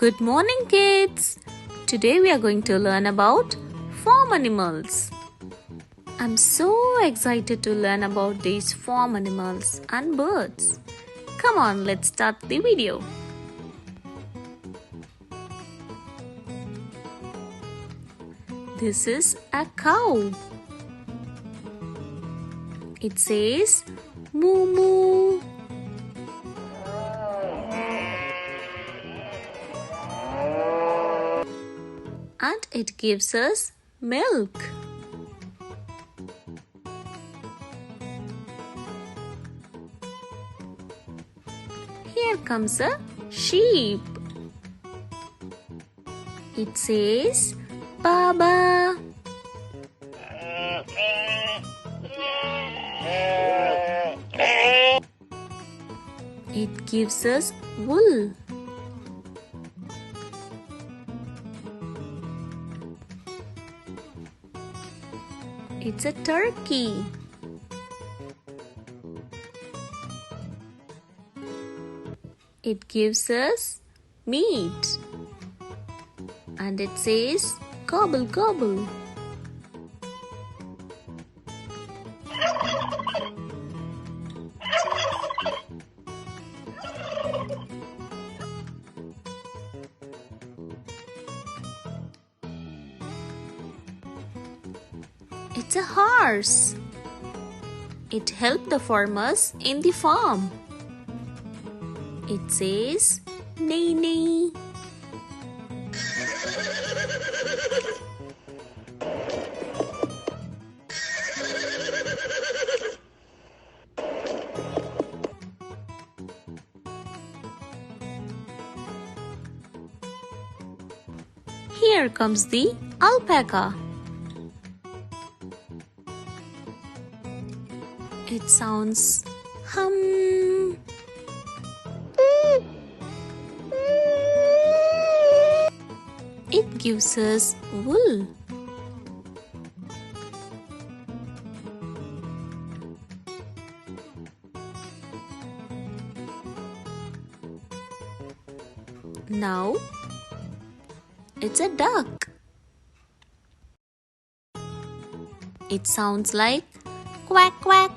Good morning, kids! Today we are going to learn about farm animals. I'm so excited to learn about these farm animals and birds. Come on, let's start the video. This is a cow. It says moo moo. And it gives us milk. Here comes a sheep. It says Baba. It gives us wool. It's a turkey. It gives us meat. And it says gobble gobble. It's a horse. It helped the farmers in the farm. It says neigh neigh. Here comes the alpaca. It sounds hum. It gives us wool. Now it's a duck. It sounds like quack quack.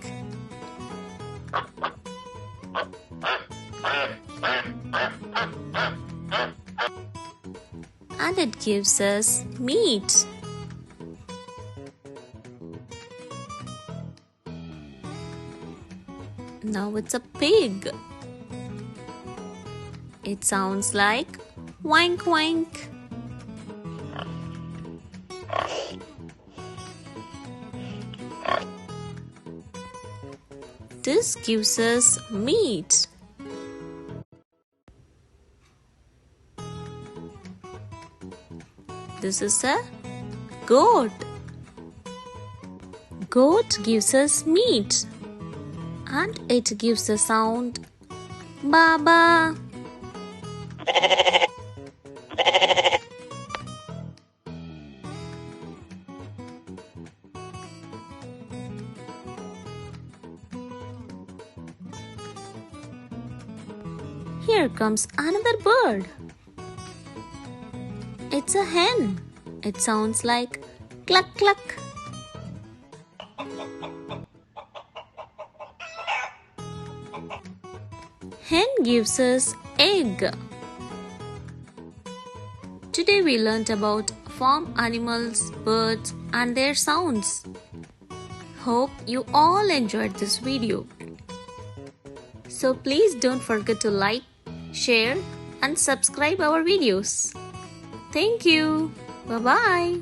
And it gives us meat. Now it's a pig. It sounds like wank wank. This gives us meat. This is a goat. Goat gives us meat. And it gives a sound Baba. Here comes another bird. It's a hen. It sounds like cluck cluck. Hen gives us egg. Today we learnt about farm animals, birds and their sounds. Hope you all enjoyed this video. So please don't forget to like, share and subscribe our videos. Thank you. Bye-bye.